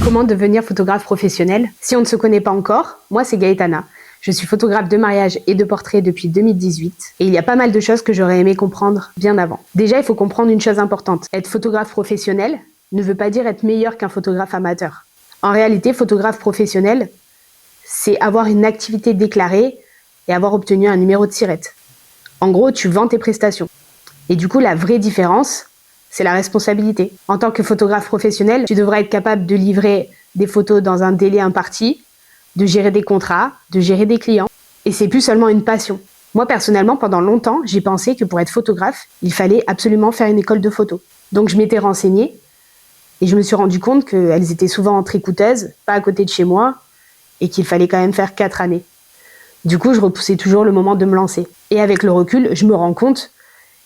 Comment devenir photographe professionnel? Si on ne se connaît pas encore, moi c'est Gaëtana. Je suis photographe de mariage et de portrait depuis 2018 et il y a pas mal de choses que j'aurais aimé comprendre bien avant. Déjà, il faut comprendre une chose importante. Être photographe professionnel ne veut pas dire être meilleur qu'un photographe amateur. En réalité, photographe professionnel, c'est avoir une activité déclarée et avoir obtenu un numéro de SIRET. En gros, tu vends tes prestations. Et du coup, la vraie différence, c'est la responsabilité. En tant que photographe professionnel, tu devras être capable de livrer des photos dans un délai imparti, de gérer des contrats, de gérer des clients. Et c'est plus seulement une passion. Moi, personnellement, pendant longtemps, j'ai pensé que pour être photographe, il fallait absolument faire une école de photo. Donc, je m'étais renseignée et je me suis rendu compte qu'elles étaient souvent très coûteuses, pas à côté de chez moi, et qu'il fallait quand même faire 4 années. Du coup, je repoussais toujours le moment de me lancer. Et avec le recul, je me rends compte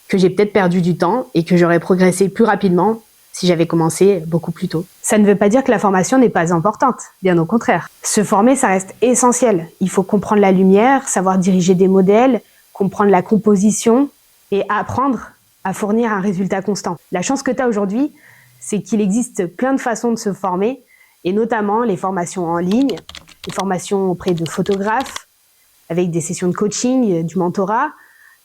que j'ai peut-être perdu du temps et que j'aurais progressé plus rapidement si j'avais commencé beaucoup plus tôt. Ça ne veut pas dire que la formation n'est pas importante, bien au contraire. Se former, ça reste essentiel. Il faut comprendre la lumière, savoir diriger des modèles, comprendre la composition et apprendre à fournir un résultat constant. La chance que tu as aujourd'hui, c'est qu'il existe plein de façons de se former, et notamment les formations en ligne, les formations auprès de photographes, avec des sessions de coaching, du mentorat.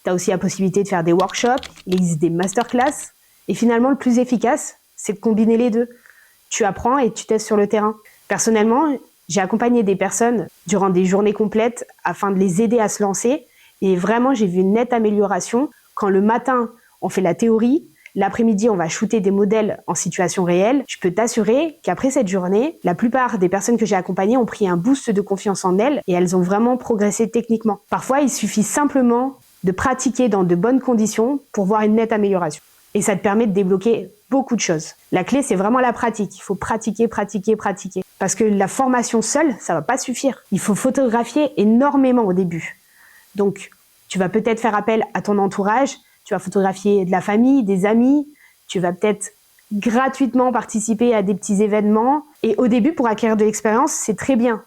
Tu as aussi la possibilité de faire des workshops, il existe des masterclass. Et finalement, le plus efficace, c'est de combiner les deux. Tu apprends et tu testes sur le terrain. Personnellement, j'ai accompagné des personnes durant des journées complètes afin de les aider à se lancer. Et vraiment, j'ai vu une nette amélioration. Quand le matin, on fait la théorie, l'après-midi, on va shooter des modèles en situation réelle. Je peux t'assurer qu'après cette journée, la plupart des personnes que j'ai accompagnées ont pris un boost de confiance en elles et elles ont vraiment progressé techniquement. Parfois, il suffit simplement de pratiquer dans de bonnes conditions pour voir une nette amélioration. Et ça te permet de débloquer beaucoup de choses. La clé, c'est vraiment la pratique. Il faut pratiquer, pratiquer, pratiquer. Parce que la formation seule, ça va pas suffire. Il faut photographier énormément au début. Donc, tu vas peut-être faire appel à ton entourage, tu vas photographier de la famille, des amis, tu vas peut-être gratuitement participer à des petits événements. Et au début, pour acquérir de l'expérience, c'est très bien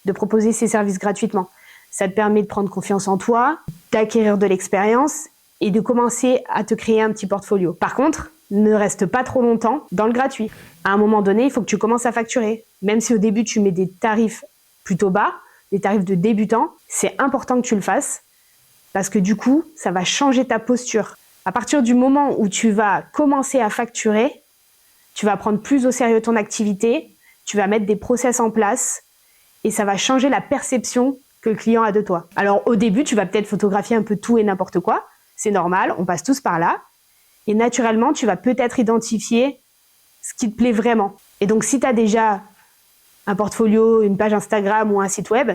de proposer ces services gratuitement. Ça te permet de prendre confiance en toi, d'acquérir de l'expérience et de commencer à te créer un petit portfolio. Par contre, ne reste pas trop longtemps dans le gratuit. À un moment donné, il faut que tu commences à facturer. Même si au début, tu mets des tarifs plutôt bas, des tarifs de débutant, c'est important que tu le fasses parce que du coup, ça va changer ta posture. À partir du moment où tu vas commencer à facturer, tu vas prendre plus au sérieux ton activité, tu vas mettre des process en place et ça va changer la perception que le client a de toi. Alors au début, tu vas peut-être photographier un peu tout et n'importe quoi. C'est normal, on passe tous par là. Et naturellement, tu vas peut-être identifier ce qui te plaît vraiment. Et donc, si tu as déjà un portfolio, une page Instagram ou un site web,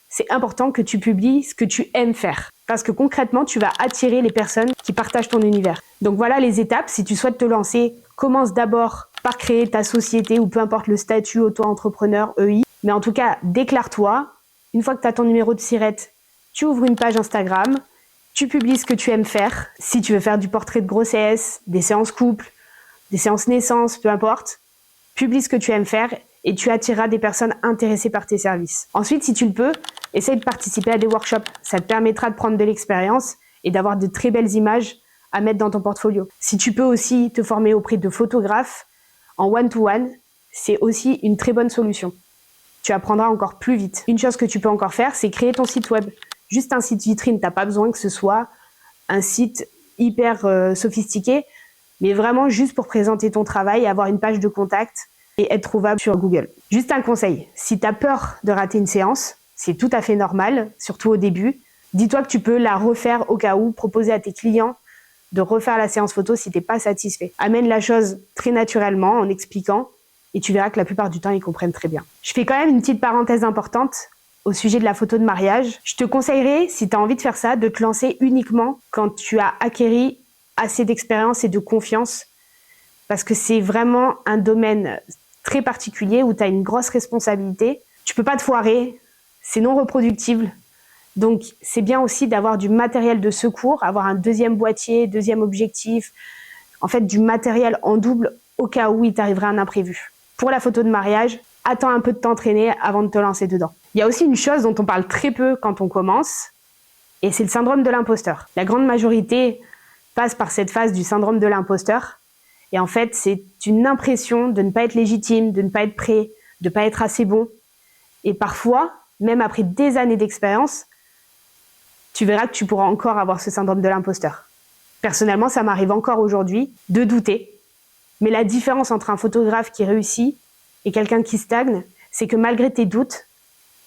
c'est important que tu publies ce que tu aimes faire. Parce que concrètement, tu vas attirer les personnes qui partagent ton univers. Donc voilà les étapes. Si tu souhaites te lancer, commence d'abord par créer ta société ou peu importe le statut auto-entrepreneur, EI. Mais en tout cas, déclare-toi. Une fois que tu as ton numéro de SIRET, tu ouvres une page Instagram, tu publies ce que tu aimes faire. Si tu veux faire du portrait de grossesse, des séances couple, des séances naissance, peu importe, publie ce que tu aimes faire et tu attireras des personnes intéressées par tes services. Ensuite, si tu le peux, essaye de participer à des workshops. Ça te permettra de prendre de l'expérience et d'avoir de très belles images à mettre dans ton portfolio. Si tu peux aussi te former auprès de photographes en one-to-one, c'est aussi une très bonne solution. Tu apprendras encore plus vite. Une chose que tu peux encore faire, c'est créer ton site web. Juste un site vitrine, t'as pas besoin que ce soit un site hyper sophistiqué, mais vraiment juste pour présenter ton travail, avoir une page de contact et être trouvable sur Google. Juste un conseil, si tu as peur de rater une séance, c'est tout à fait normal, surtout au début. Dis-toi que tu peux la refaire au cas où, proposer à tes clients de refaire la séance photo si t'es pas satisfait. Amène la chose très naturellement en expliquant et tu verras que la plupart du temps, ils comprennent très bien. Je fais quand même une petite parenthèse importante au sujet de la photo de mariage. Je te conseillerais, si tu as envie de faire ça, de te lancer uniquement quand tu as acquéri assez d'expérience et de confiance parce que c'est vraiment un domaine très particulier où tu as une grosse responsabilité. Tu peux pas te foirer, c'est non reproductible. Donc, c'est bien aussi d'avoir du matériel de secours, avoir un deuxième boîtier, deuxième objectif, en fait, du matériel en double au cas où il t'arriverait un imprévu. Pour la photo de mariage, attends un peu de t'entraîner avant de te lancer dedans. Il y a aussi une chose dont on parle très peu quand on commence, et c'est le syndrome de l'imposteur. La grande majorité passe par cette phase du syndrome de l'imposteur, Et en fait, c'est une impression de ne pas être légitime, de ne pas être prêt, de ne pas être assez bon. Et parfois, même après des années d'expérience, tu verras que tu pourras encore avoir ce syndrome de l'imposteur. Personnellement, ça m'arrive encore aujourd'hui de douter. Mais la différence entre un photographe qui réussit et quelqu'un qui stagne, c'est que malgré tes doutes,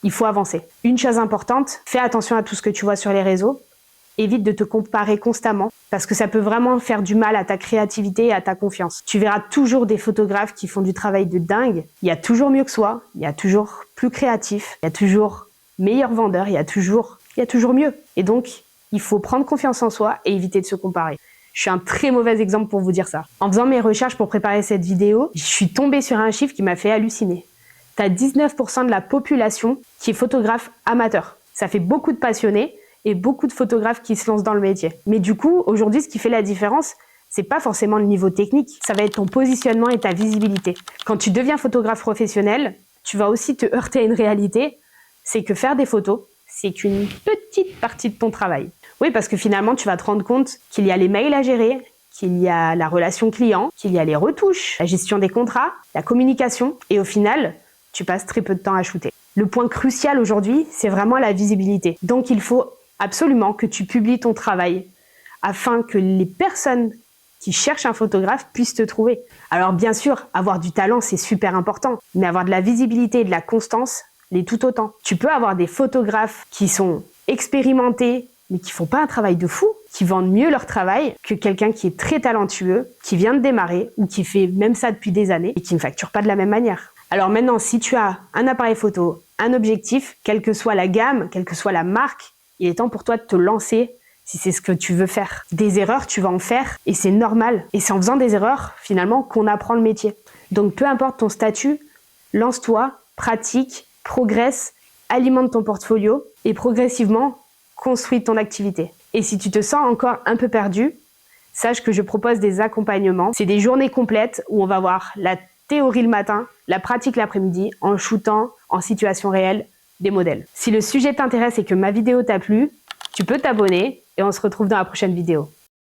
il faut avancer. Une chose importante, fais attention à tout ce que tu vois sur les réseaux. Évite de te comparer constamment parce que ça peut vraiment faire du mal à ta créativité et à ta confiance. Tu verras toujours des photographes qui font du travail de dingue. Il y a toujours mieux que soi, il y a toujours plus créatif, il y a toujours meilleur vendeur, il y a toujours mieux. Et donc, il faut prendre confiance en soi et éviter de se comparer. Je suis un très mauvais exemple pour vous dire ça. En faisant mes recherches pour préparer cette vidéo, je suis tombée sur un chiffre qui m'a fait halluciner. Tu as 19% de la population qui est photographe amateur. Ça fait beaucoup de passionnés et beaucoup de photographes qui se lancent dans le métier. Mais du coup, aujourd'hui, ce qui fait la différence, c'est pas forcément le niveau technique, ça va être ton positionnement et ta visibilité. Quand tu deviens photographe professionnel, tu vas aussi te heurter à une réalité, c'est que faire des photos, c'est qu'une petite partie de ton travail. Oui, parce que finalement, tu vas te rendre compte qu'il y a les mails à gérer, qu'il y a la relation client, qu'il y a les retouches, la gestion des contrats, la communication, et au final, tu passes très peu de temps à shooter. Le point crucial aujourd'hui, c'est vraiment la visibilité. Donc, il faut absolument que tu publies ton travail afin que les personnes qui cherchent un photographe puissent te trouver. Alors bien sûr, avoir du talent, c'est super important, mais avoir de la visibilité et de la constance, l'est tout autant. Tu peux avoir des photographes qui sont expérimentés, mais qui font pas un travail de fou, qui vendent mieux leur travail que quelqu'un qui est très talentueux, qui vient de démarrer ou qui fait même ça depuis des années et qui ne facture pas de la même manière. Alors maintenant, si tu as un appareil photo, un objectif, quelle que soit la gamme, quelle que soit la marque, il est temps pour toi de te lancer si c'est ce que tu veux faire. Des erreurs, tu vas en faire et c'est normal. Et c'est en faisant des erreurs, finalement, qu'on apprend le métier. Donc, peu importe ton statut, lance-toi, pratique, progresse, alimente ton portfolio et progressivement, construis ton activité. Et si tu te sens encore un peu perdu, sache que je propose des accompagnements. C'est des journées complètes où on va voir la théorie le matin, la pratique l'après-midi, en shootant en situation réelle des modèles. Si le sujet t'intéresse et que ma vidéo t'a plu, tu peux t'abonner et on se retrouve dans la prochaine vidéo.